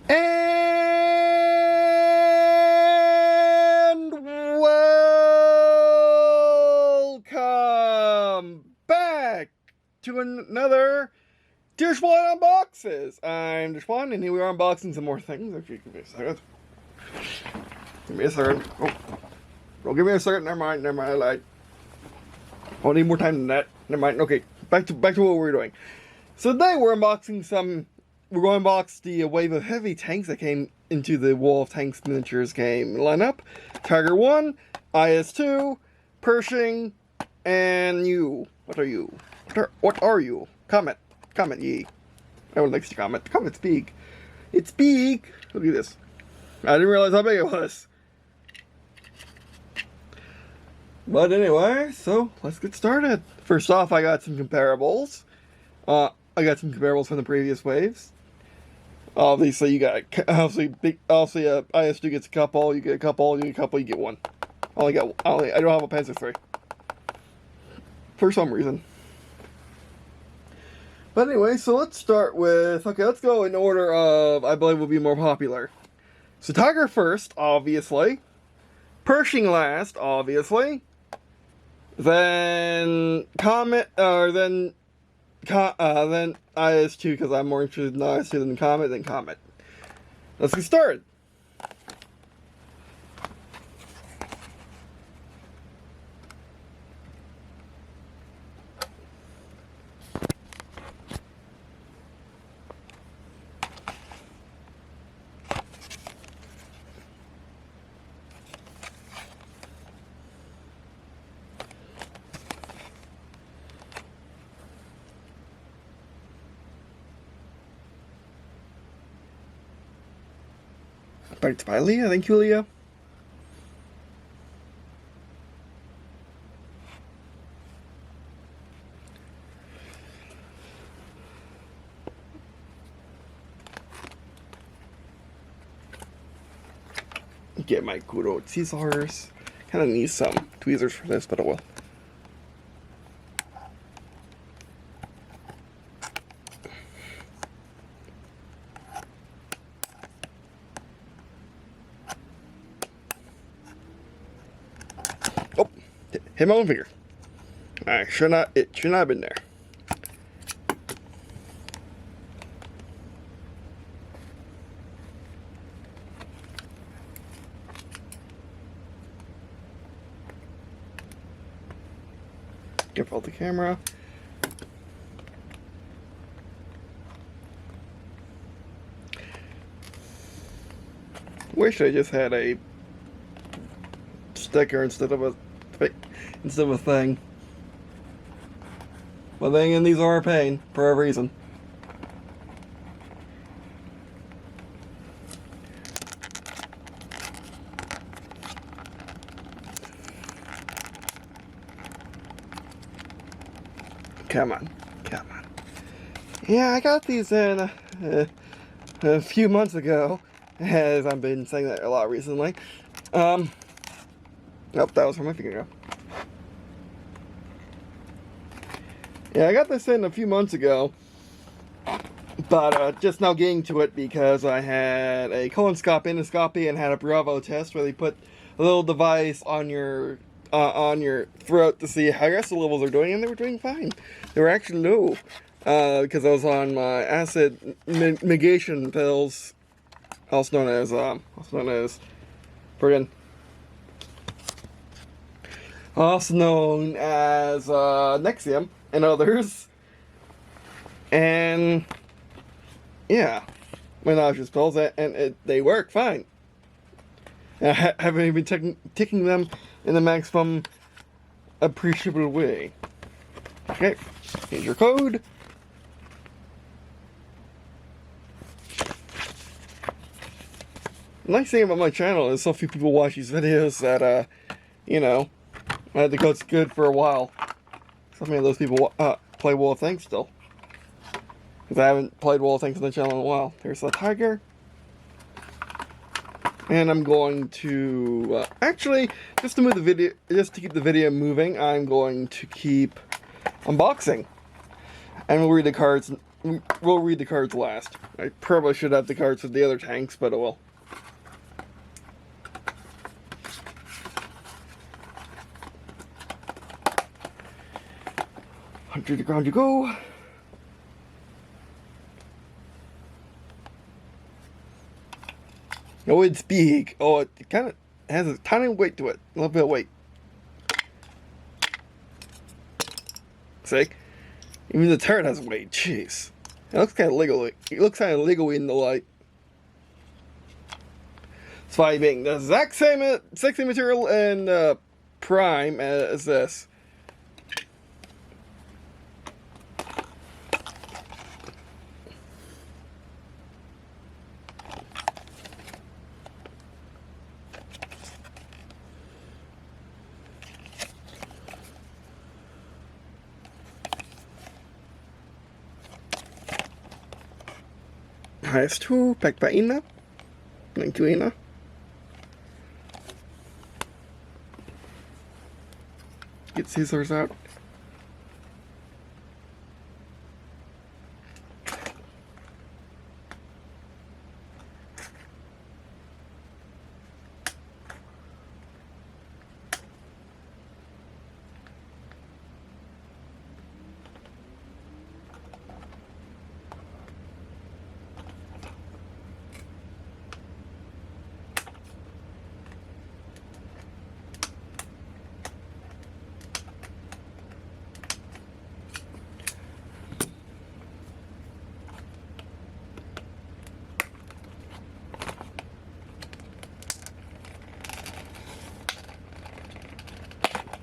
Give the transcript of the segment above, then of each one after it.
And welcome back to another Der999 Unboxes. I'm Der999 and here we are unboxing some more things. Actually, give me a second. Give me a second. Oh, give me a second. Never mind. I need more time than that. Never mind. Okay, back to what we're doing. So today we're unboxing some. We're going to unbox the wave of heavy tanks that came into the Wall of Tanks miniatures game lineup. Tiger 1, IS-2, Pershing, and you. What are you? What are you? Comet. Comet, ye. Everyone likes to comment. Comet's big. It's big. Look at this. I didn't realize how big it was. But anyway, so let's get started. First off, I got some comparables. I got some comparables from the previous waves. Obviously, you got IS-2 gets a couple. You get a couple. You get a couple. You get one. I don't have a Panzer III for some reason. But anyway, so let's start with. Okay, let's go in order of I believe will be more popular. So Tiger first, obviously. Pershing last, obviously. Then Comet, or then IS-2 because I'm more interested in IS-2 than Comet. Let's get started. Back by Leah. Thank you, Leah. Get my good old Caesars. Kind of need some tweezers for this, but I will. Oh, hit my own finger. It should not have been there. Give out the camera. Wish I just had a sticker instead of a thing. But then again, these are a pain for a reason. Come on. Yeah, I got these in a few months ago, as I've been saying that a lot recently. Nope, that was from my finger. Yeah, I got this in a few months ago, but just now getting to it because I had a colonoscopy and had a Bravo test where they put a little device on your throat to see how your acid levels are doing, and they were doing fine. They were actually low because I was on my acid mitigation pills, also known as Nexium and others, and yeah, my nauseous pills, and they work fine. And I haven't even been taking them in the maximum appreciable way. Okay, here's your code. The nice thing about my channel is so few people watch these videos that, you know, the code's good for a while. So many of those people play Wall of Tanks still. Because I haven't played Wall of Tanks on the channel in a while. There's the Tiger. And I'm going to, actually, just to keep the video moving, I'm going to keep unboxing. And we'll read the cards we'll read the cards last. I probably should have the cards for the other tanks, but oh well. To the ground you go. Oh, it's big. Oh, it kind of has a tiny weight to it. A little bit of weight. See? Even the turret has weight. Jeez. It looks kind of legally. It looks kind of legally in the light. It's probably being the exact same material and prime as this. IS-2 packed by Ina. Thank you, Ina. Get scissors out.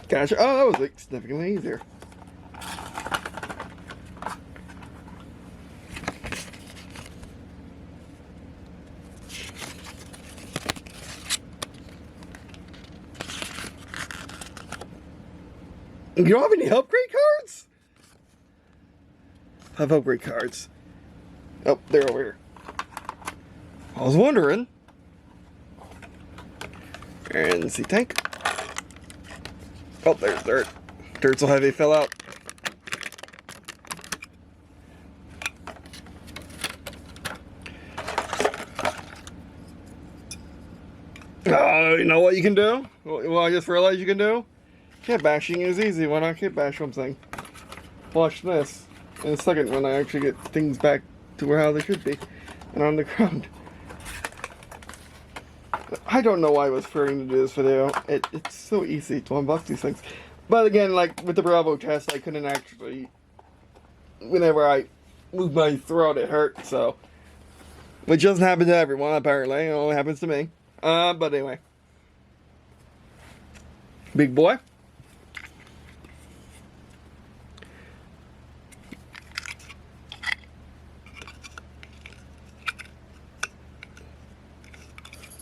Gotcha. Oh, that was like significantly easier. You don't have any upgrade cards? I have upgrade cards. Oh, they're over here. I was wondering. And see tank. Oh, there's dirt. Dirt's so heavy, it fell out. Oh, you know what you can do? Well, I just realized you can do? Kit bashing is easy. Why not kit bash something? Watch this. In a second when I actually get things back to how they should be. And on the ground. I don't know why I was fearing to do this video. It's so easy to unbox these things. But again, like with the Bravo test, I couldn't actually... Whenever I moved my throat, it hurt, so... Which doesn't happen to everyone, apparently. It only happens to me. But anyway. Big boy.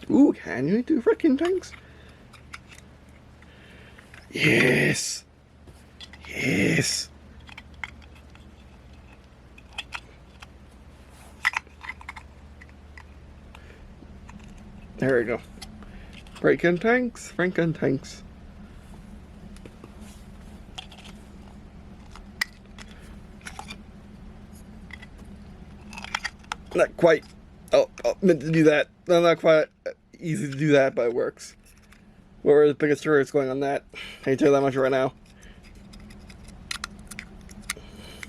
Ooh, can you do freaking tanks? Yes! Yes! There we go. Breaking tanks, Franken tanks. Not quite. Oh, meant to do that. Not quite easy to do that, but it works. Where the biggest turret's going on that? I can tell you that much right now.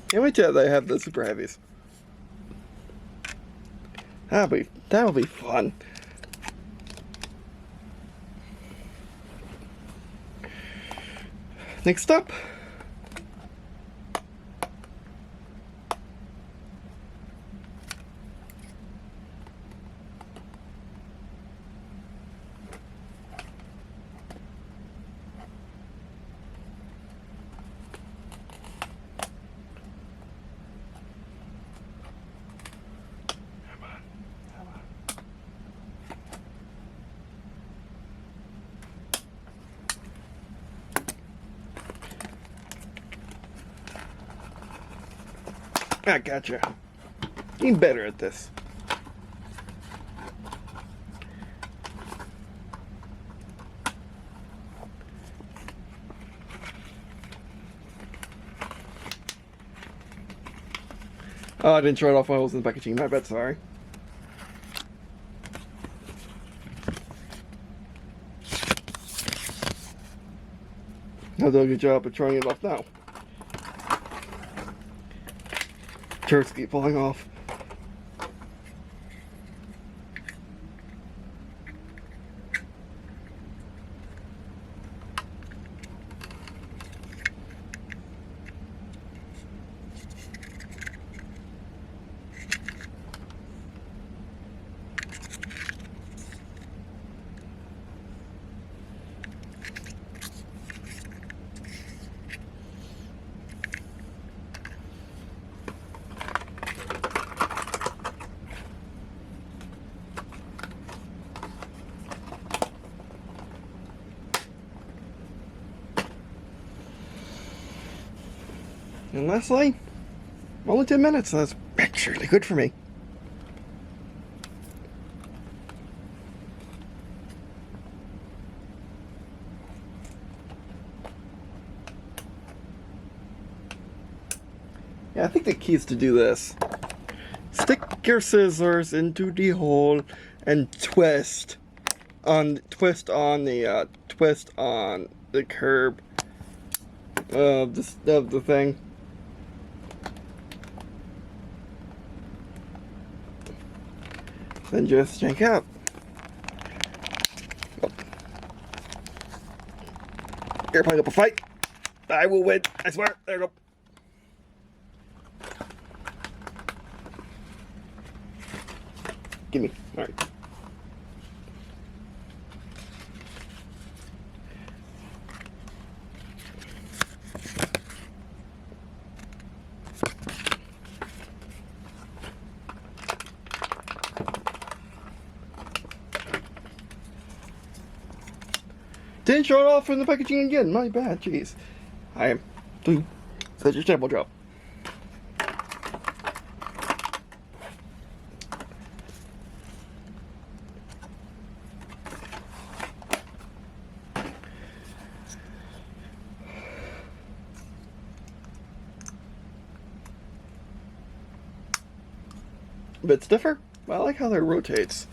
Can't wait till they have the super heavies. That'll be fun. Next up. I gotcha. Getting better at this. Oh, I didn't show it off when I was in the packaging. My bad, sorry. I'll do a good job of showing it off now. Shirts keep falling off. And lastly, only 10 minutes, so that's really good for me. Yeah, I think the key is to do this. Stick your scissors into the hole and twist on the curb of the thing. Then just yank out. Oh. You're putting up a fight. I will win. I swear. There you go. Gimme. Alright. Didn't show it off in the packaging again. My bad. Jeez. I am doing such a terrible job. A bit stiffer, but I like how that rotates.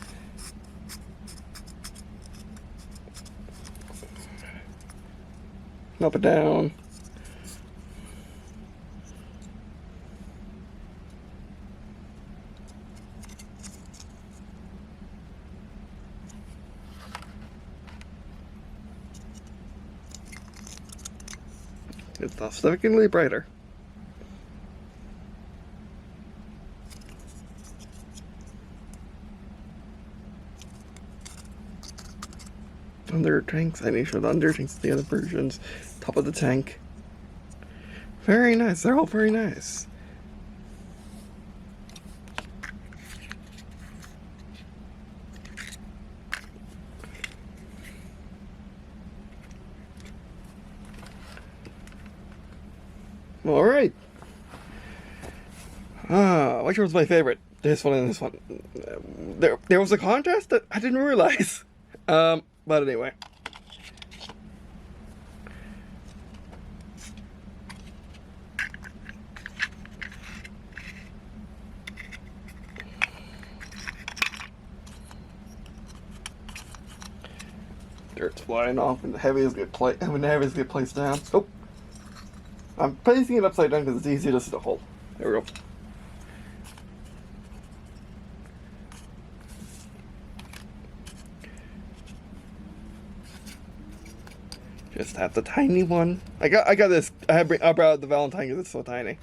Up and down. It's significantly brighter. Under tanks, I need to show the under tanks, the other versions. Top of the tank. Very nice. They're all very nice. All right. Which one's my favorite? This one and this one. There was a contest that I didn't realize. But anyway. Dirt's flying off and the heavies get placed down. Oh, I'm placing it upside down because it's easier to see the hole. There we go. Just have the tiny one. I got this. I brought the Valentine because it's so tiny.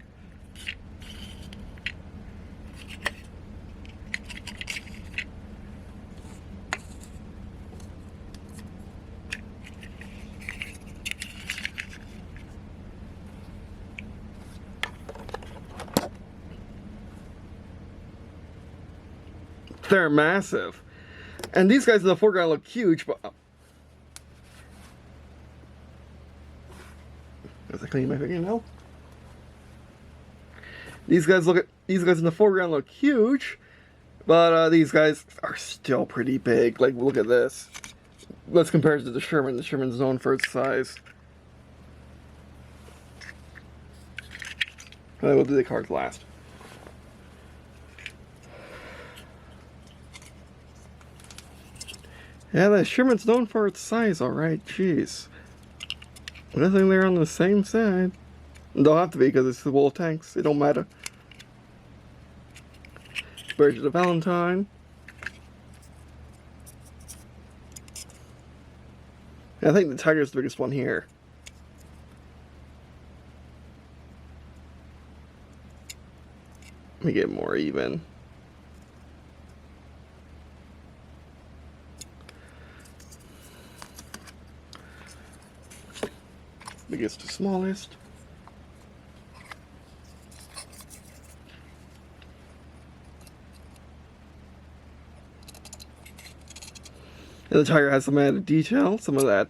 They're massive. And these guys in the foreground look huge, but... As I clean my fingernail. These guys in the foreground look huge, but these guys are still pretty big. Like, look at this. Let's compare it to the Sherman. The Sherman's known for its size. I will do the cards last. Yeah, the Sherman's known for its size, alright, jeez. I don't think they're on the same side. Don't have to be because it's the wall tanks, it don't matter. Birds of the Valentine. I think the Tiger's the biggest one here. Let me get more even. Biggest to smallest. And the Tiger has some added detail, some of that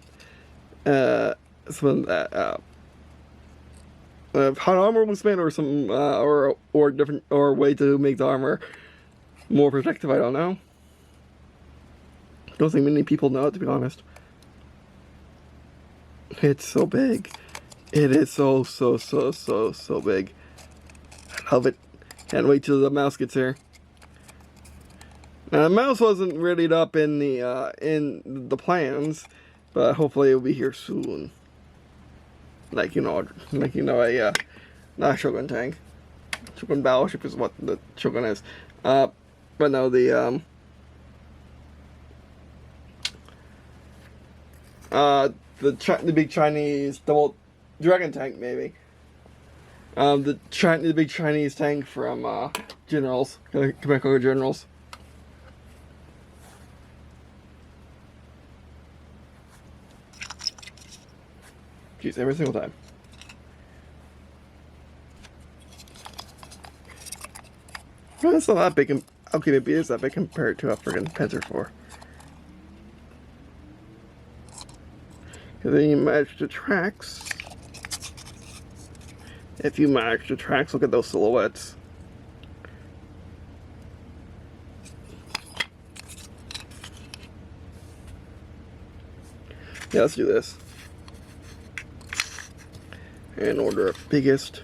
hot armor was made, or some or different or way to make the armor more protective. I don't know. Don't think many people know it, to be honest. It's so big. It is so big. I love it. Can't wait till the mouse gets here. Now, the mouse wasn't readied up in the plans, but hopefully it'll be here soon. Like you know, not a Shogun tank. Shogun battleship is what the Shogun is. But no, the big Chinese double dragon tank, maybe. The big Chinese tank from Generals, Comet Generals. Jeez, every single time. Well, it's not that big. Okay, maybe it is that big compared to a friggin' Panzer IV. Then you match the tracks. If you match the tracks, look at those silhouettes. Yeah, let's do this. In order of biggest.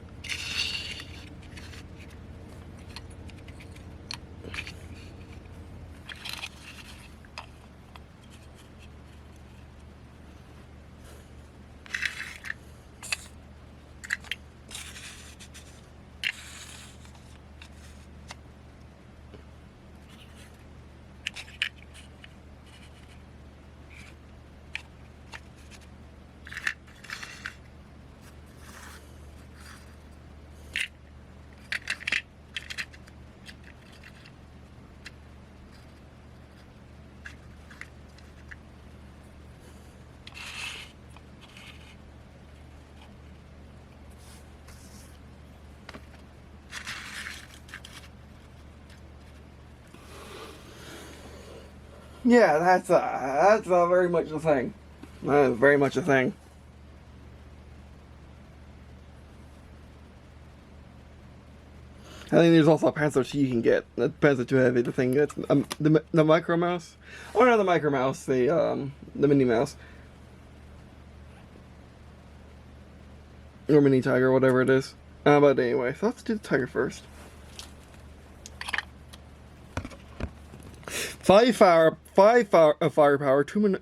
Yeah, that's very much a thing. That is very much a thing. I think there's also a Panzer II you can get. That Panzer II heavy. The thing that's the micro mouse. Oh no, the micro mouse. The mini mouse. Or mini Tiger, whatever it is. But anyway, so let's do the Tiger first. 5 firepower, 2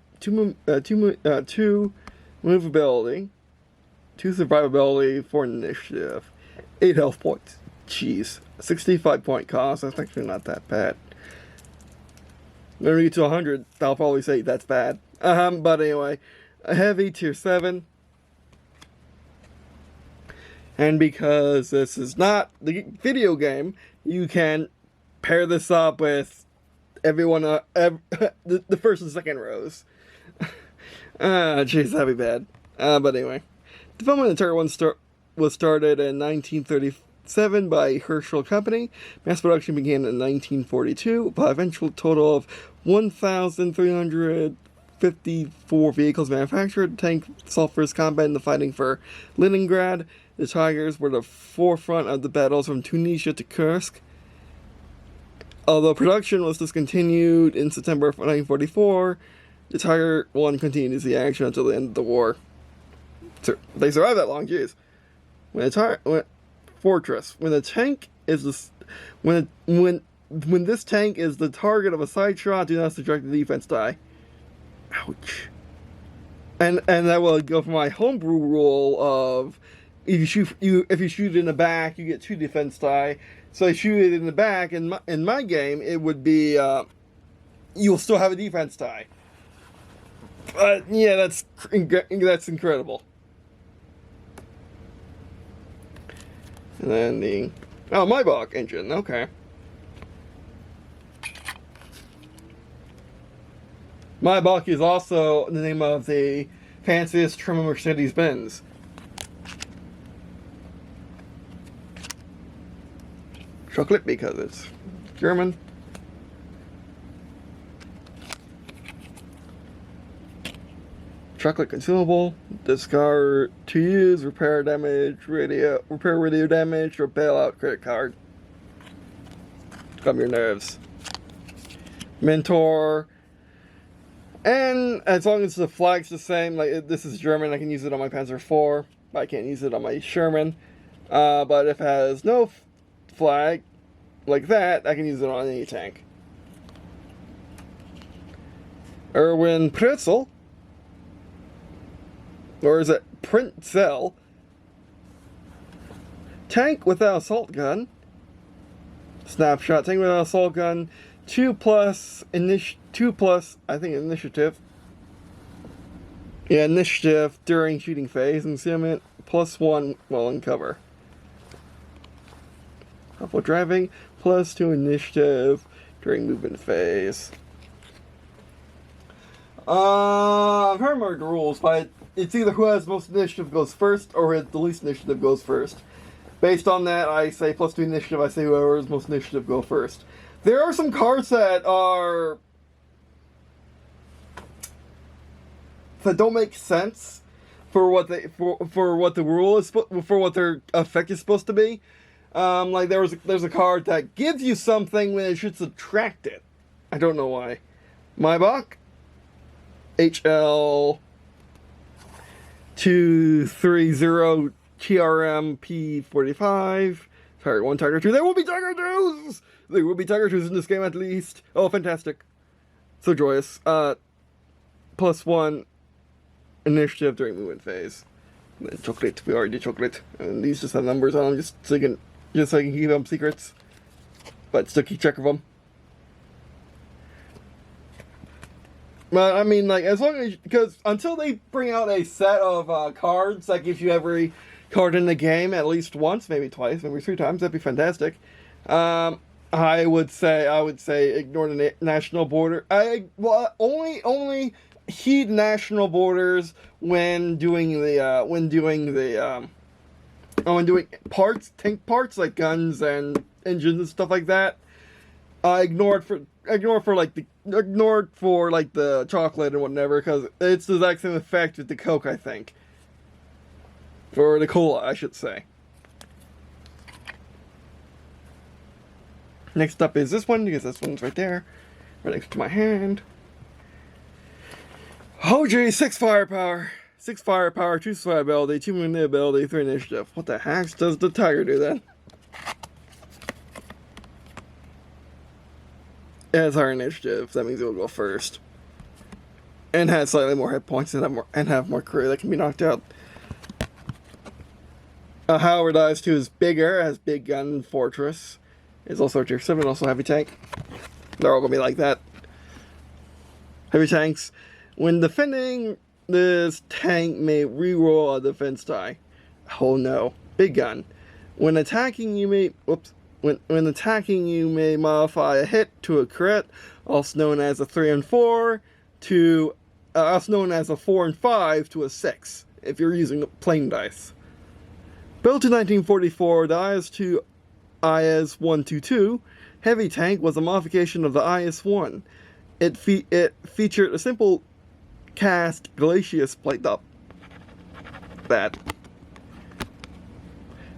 movability, 2 survivability, 4 initiative, 8 health points. Jeez, 65 point cost. That's actually not that bad. When we get to 100, I'll probably say that's bad. But anyway, a heavy tier 7. And because this is not the video game, you can pair this up with everyone, the first and second rows. Jeez, that'd be bad. But anyway, development of the Tiger 1 was started in 1937 by Herschel Company. Mass production began in 1942, by eventual total of 1,354 vehicles manufactured. The tank saw first combat in the fighting for Leningrad. The Tigers were the forefront of the battles from Tunisia to Kursk. Although production was discontinued in September of 1944, the Tiger 1 continued to see action until the end of the war. So they survived that long, jeez. Fortress. When this tank is the target of a side shot, do not subject the defense die. Ouch. And that will go for my homebrew rule of if you shoot in the back, you get 2 defense die. So I shoot it in the back. In my game, it would be you'll still have a defense die. But yeah, that's incredible. And then the Maybach engine. Okay. Maybach is also the name of the fanciest trim of Mercedes-Benz. Chocolate because it's German. Chocolate consumable. Discard to use, repair radio damage, or bail out credit card. Calm your nerves. Mentor. And as long as the flag's the same, like this is German, I can use it on my Panzer IV, but I can't use it on my Sherman. But if it has no flag, like that, I can use it on any tank. Erwin Pretzel. Or is it Printzel? Tank without assault gun. Snapshot. Tank without assault gun. 2+ I think initiative. Yeah, initiative during shooting phase. Concealment +1 while in cover. While driving +2 initiative during movement phase. I've heard more of the rules, but it's either who has most initiative goes first, or the least initiative goes first. Based on that, I say +2 initiative. I say whoever has most initiative go first. There are some cards that don't make sense for what the rule is, for what their effect is supposed to be. Like there's a card that gives you something when it should subtract it. I don't know why. Maybach HL 230 TRM P45. Target 1, Tiger 2. There will be Tiger 2s! There will be Tiger 2s in this game at least. Oh, fantastic. So joyous. +1 initiative during movement phase. And then chocolate. We already did chocolate. And these just have numbers on them just so I can keep them secrets. But still keep track of them. But I mean, like, as long as, because until they bring out a set of cards that gives you every card in the game at least once, maybe twice, maybe 3 times, that'd be fantastic. I would say ignore the national border. Only heed national borders when doing parts, tank parts like guns and engines and stuff like that. Ignore for the chocolate and whatever, because it's the exact same effect with the Coke, I think. Or the cola, I should say. Next up is this one, because this one's right there. Right next to my hand. Oh gee, 6 firepower. 6 firepower, 2 survivability, 2 maneuverability, 3 initiative. What the heck does the Tiger do then? It has higher initiative, that means it will go first. And has slightly more hit points and have more crew that can be knocked out. However, the IS-2 is bigger, has big gun fortress. It's also tier 7, also heavy tank. They're all gonna be like that. Heavy tanks. When defending, this tank may reroll a defense die. Oh no. Big gun. When attacking, you may when attacking, you may modify a hit to a crit, also known as a 3 and 4, to also known as a 4 and 5 to a 6, if you're using plain dice. Built in 1944, the IS-2 IS-122 heavy tank was a modification of the IS-1. It featured a simple cast glacis plate up. That.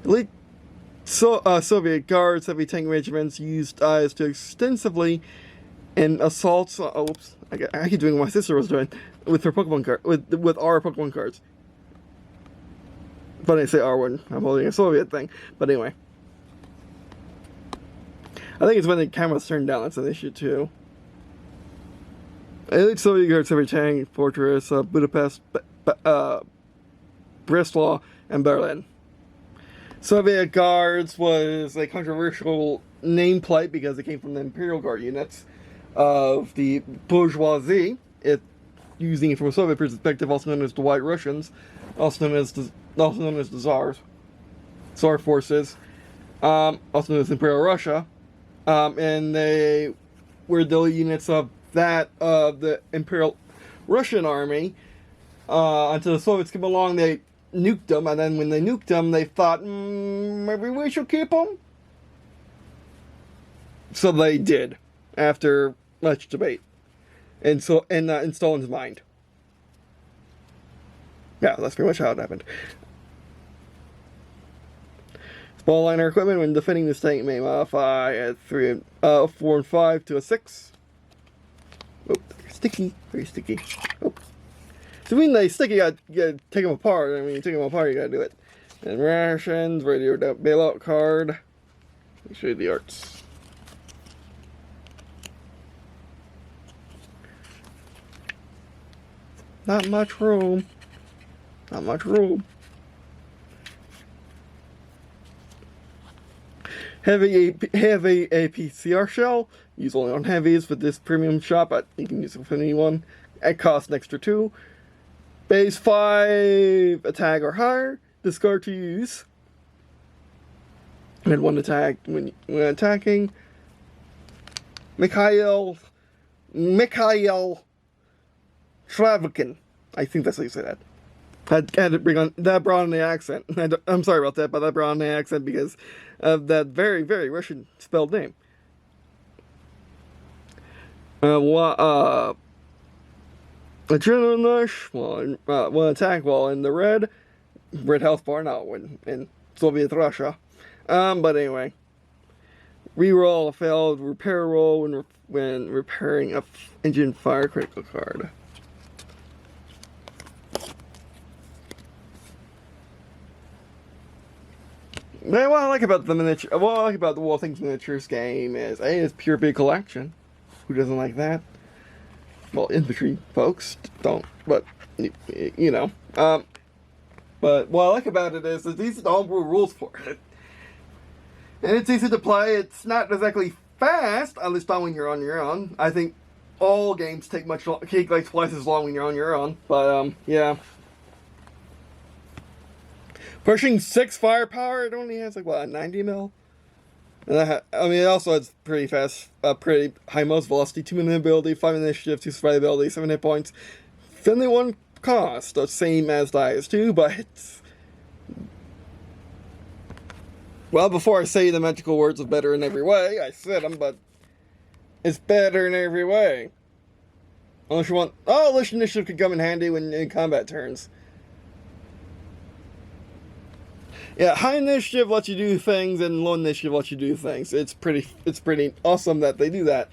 Elite Soviet Guards heavy tank regiments used IS-2 extensively in assaults. Oops! I keep doing what my sister was doing with her Pokemon card with our Pokemon cards. Funny I say R when I'm holding a Soviet thing, but anyway. I think it's when the camera's turned down, that's an issue too. Elite Soviet guards every tank, fortress, Budapest, Breslau, and Berlin. Soviet Guards was a controversial nameplate because it came from the Imperial Guard units of the bourgeoisie. It using it from a Soviet perspective, also known as the White Russians, also known as the Tsars, Tsar forces, also known as Imperial Russia, and they were the units of the Imperial Russian army. Until the Soviets came along, they nuked them, and then when they nuked them, they thought, maybe we should keep them. So they did, after much debate, and so in Stalin's mind. Yeah, that's pretty much how it happened. Small liner equipment when defending this tank may modify at 4 and 5 to a 6. Oh, sticky, very sticky. Oh. So when they stick, you gotta take them apart. I mean, you take them apart, you gotta do it. And rations, radio bailout card. Let me show you the arts. Not much room. Not much room. Heavy APCR shell. Use only on heavies with this premium shot, but you can use it with anyone. It costs an extra 2. Base 5 attack or higher. Discard to use. And 1 attack when attacking. Mikhail Shravikin. I think that's how you say that. I had to bring on that brought on the accent. I'm sorry about that, but that brought on the accent because of that very, very Russian spelled name. Adrenaline rush, one attack while in the red health bar, not when in Soviet Russia. But anyway, reroll a failed repair roll when repairing a engine fire critical card. What I like about the miniature, what I like about the World Things Miniatures game is it's pure vehicle action. Who doesn't like that? Well, infantry folks don't, but you know. But what I like about it is that these are the homebrew rules for it, and it's easy to play. It's not exactly fast, at least not when you're on your own. I think all games take like twice as long when you're on your own. But yeah. Pershing 6 firepower, it only has like what, 90 mil? And I mean, it also has pretty fast, pretty high most velocity, 2 minute ability, 5 initiative, 2 survivability, 7 hit points. Friendly 1 cost, the same as the IS-2, but it's... Well, before I say the magical words of better in every way, I said them, but it's better in every way. Unless you want... Oh, unless initiative could come in handy when in combat turns. Yeah, high initiative lets you do things, and low initiative lets you do things. It's pretty awesome that they do that.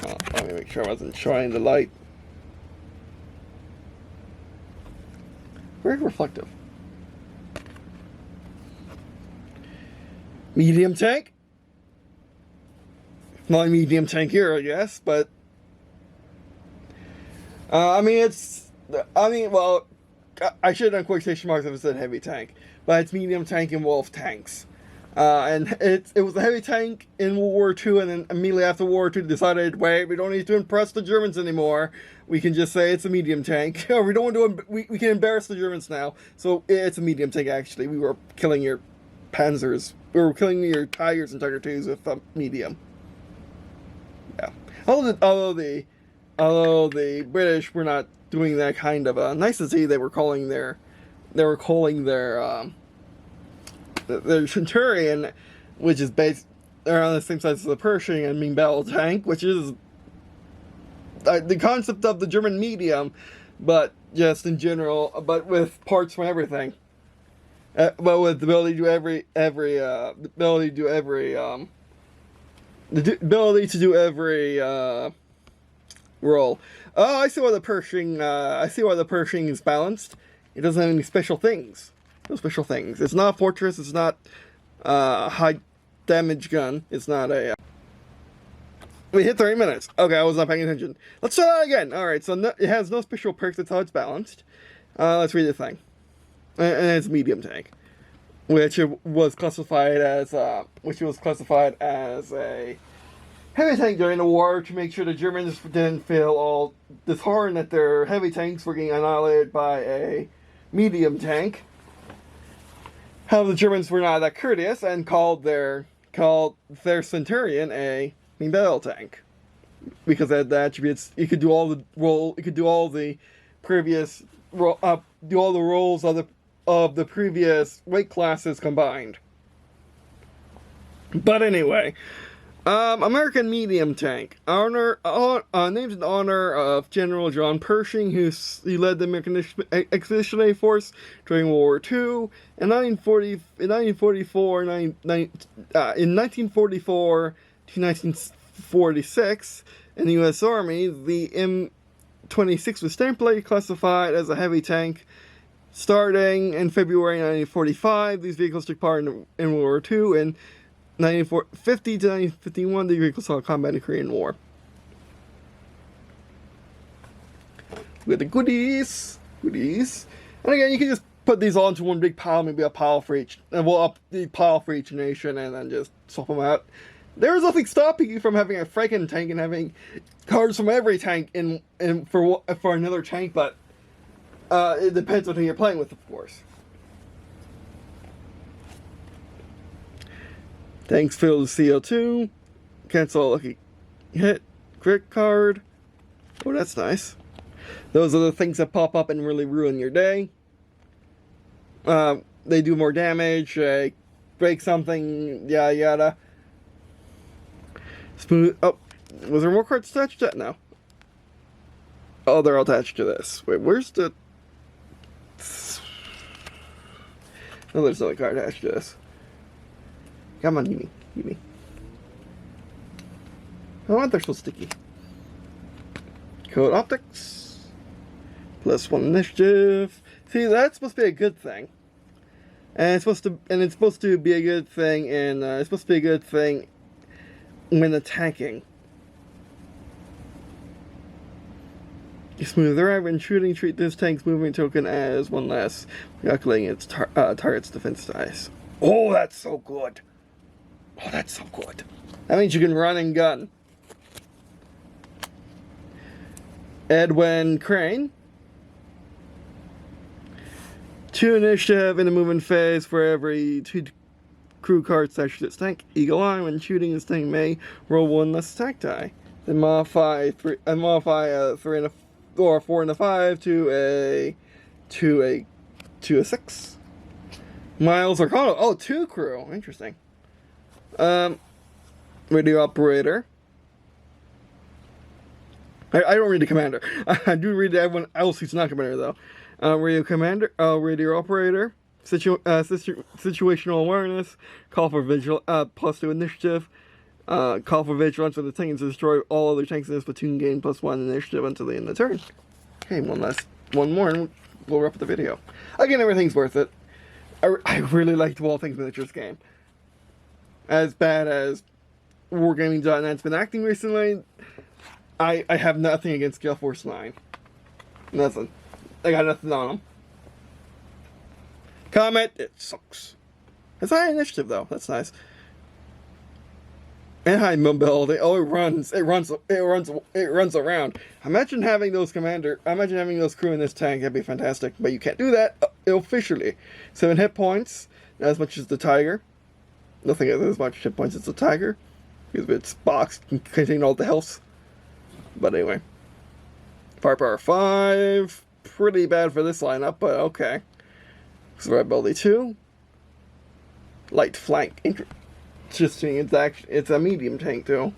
Oh, let me make sure I wasn't shining the light. Very reflective. Medium tank. Not a medium tank here, I guess, but I mean, well, I should have done quotation marks if it said heavy tank, but it's medium tank in Wolf tanks. And it was a heavy tank in World War II, and then immediately after World War II decided, wait, we don't need to impress the Germans anymore. We can just say it's a medium tank. Or we don't want to, we can embarrass the Germans now. So it's a medium tank, actually. We were killing your panzers. We were killing your Tigers and Tiger IIs with medium. Yeah. Although the British were not doing that kind of nice to see they were calling their Centurion, which is based around the same size as the Pershing and mean battle tank, which is the concept of the German medium, but just in general, but with parts from everything, but with the ability to do every roll. Oh, I see why the Pershing. I see why the Pershing is balanced. It doesn't have any special things. No special things. It's not a fortress. It's not a high damage gun. It's not a. We hit 30 minutes. Okay, I was not paying attention. Let's try that again. Alright, so no, it has no special perks, that's how it's balanced. Let's read the thing. And it's medium tank. Which was classified as a heavy tank during the war to make sure the Germans didn't feel all disheartened that their heavy tanks were getting annihilated by a medium tank. How the Germans were not that courteous and called their Centurion a battle tank because it had the attributes. It could do all the roles of the previous weight classes combined. But anyway, American medium tank, named in honor of General John Pershing, who led the American Expeditionary Force during World War II. In 1944 to 1946, in the U.S. Army, the M26 was temporarily classified as a heavy tank. Starting in February 1945, these vehicles took part in World War II, and 1950 to 1951, the vehicles saw combat in the Korean War. We got the goodies. And again, you can just put these all into one big pile, maybe a pile for each, and we'll up the pile for each nation, and then just swap them out. There is nothing stopping you from having a freaking tank and having cards from every tank for another tank, but it depends on who you're playing with, of course. Tanks filled with CO2. Cancel a lucky hit. Crit card. Oh, that's nice. Those are the things that pop up and really ruin your day. They do more damage. Break something. Yada yada. Smooth. Oh, was there more cards attached to that? No. Oh, they're all attached to this. Wait, where's the... No, there's no card attached to this. Come on, give me. I want they're so sticky. Code optics. +1 initiative. See, that's supposed to be a good thing. And it's supposed to be a good thing when attacking. You smooth the right when shooting, treat this tank's movement token as one less, calculating its target's defense dice. Oh, that's so good. That means you can run and gun. Edwin Crane. 2 initiative in the movement phase for every 2 crew cards attached to this tank. Eagle Eye, when shooting this tank may roll 1 less attack die. Then modify a 3 and a 4 and a 5 to a 6. Miles Arcano. Oh, 2 crew. Interesting. Radio operator. I don't read the commander. I do read everyone else who's not commander though. Radio commander, radio operator, situational awareness, call for +2 initiative, call for vigilance when the tank is to destroy all other tanks in this platoon, gain +1 initiative until the end of the turn. Okay, one more, and we'll wrap up the video. Again, everything's worth it. I really liked the All Things Miniatures game. As bad as Wargaming.net's been acting recently, I have nothing against Gale Force 9. Nothing. I got nothing on them. Comet, it sucks. It's high initiative though. That's nice. And high mobility. Oh, it runs around. Imagine having those crew in this tank. That'd be fantastic. But you can't do that officially. 7 hit points, not as much as the Tiger. Nothing as much hit points as the Tiger, because its box containing all the health. But anyway, firepower 5, pretty bad for this lineup, but okay. Survivability 2, light flank. Interesting. It's a medium tank too,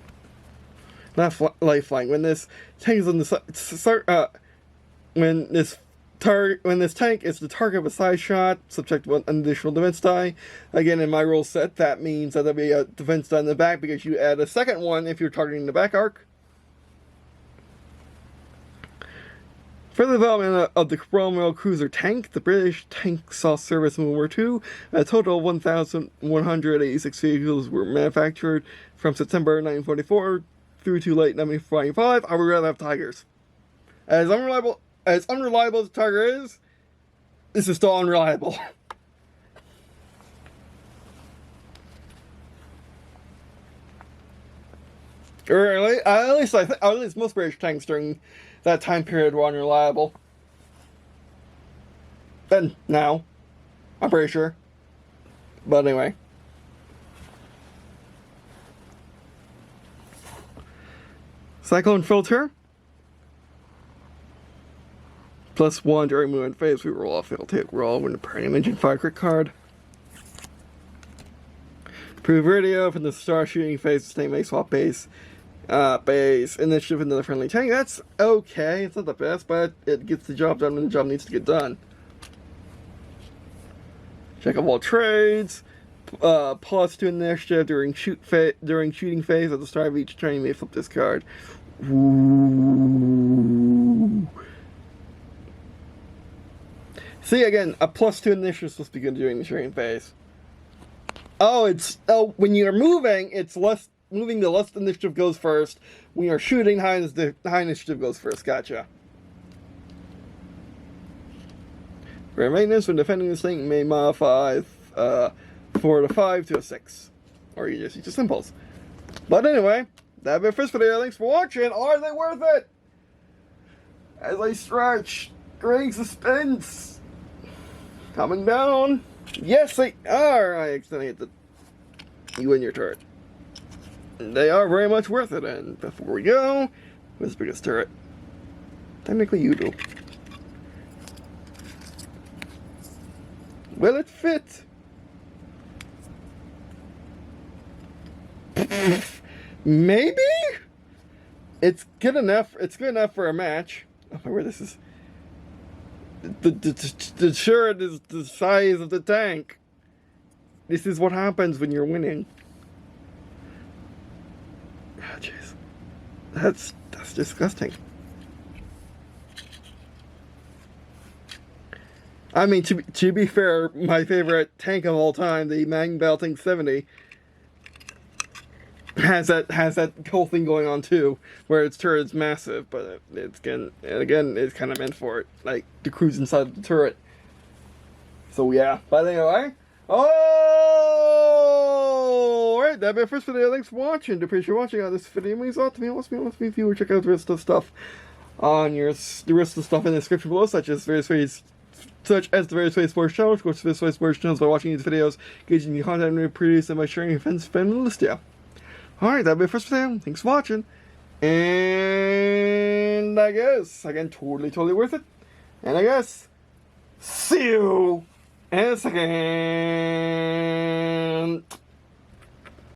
not light flank. When this tank is on the when this tank is the target of a side shot, subject to 1 additional defense die. Again, in my rule set, that means that there'll be a defense die in the back because you add a second one if you're targeting the back arc. For the development of the Cromwell Cruiser tank, the British tank saw service in World War II. A total of 1,186 vehicles were manufactured from September 1944 through to late 1945, I would rather have Tigers. As unreliable as the Tiger is, this is still unreliable. Or at least most British tanks during that time period were unreliable. Then now, I'm pretty sure. But anyway. Cyclone filter. +1 during movement phase. We roll off. It'll take roll when the Pershing engine fire crit card. Prove radio from the star shooting phase. Sustain base swap base. Base initiative into the friendly tank. That's okay. It's not the best, but it gets the job done when the job needs to get done. Check of all trades. +2 initiative during shooting phase. At the start of each turn, you may flip this card. Ooh. See again, a +2 initiative is supposed to be good during the shooting phase. Oh, when you're moving, it's less. Moving, the less initiative goes first. When you're shooting, high initiative goes first. Gotcha. For maintenance, when defending this thing, you may modify 4 to 5 to a 6. Or you just use a impulse. But anyway, that'll be it for this video. Thanks for watching. Are they worth it? As I stretch, great suspense. Coming down. Yes, they are. I accidentally hit you and your turret. They are very much worth it. And before we go, who's the biggest turret? Technically you do. Will it fit? Maybe? It's good enough. It's good enough for a match. I don't know where this is. The turret is the size of the tank. This is what happens when you're winning. Oh, jeez. That's disgusting. I mean, to be fair, my favorite tank of all time, the Magnum Battle Tank 70, has that whole thing going on too, where its turret is massive, but it's kind of meant for it, like to cruise inside of the turret. So yeah, but anyway, alright, that'll be it for this video. Thanks for watching. Appreciate you watching this video. It means a lot to me. It wants me if you would check out the rest of the stuff on the rest of the stuff in the description below, such as the various ways sports channels. Go to various ways sports channels by watching these videos, gauging the content we produce, and by sharing your friends and list. Yeah. Alright, that'll be it for this video. Thanks for watching. And I guess, again, totally worth it. And I guess, see you in a second.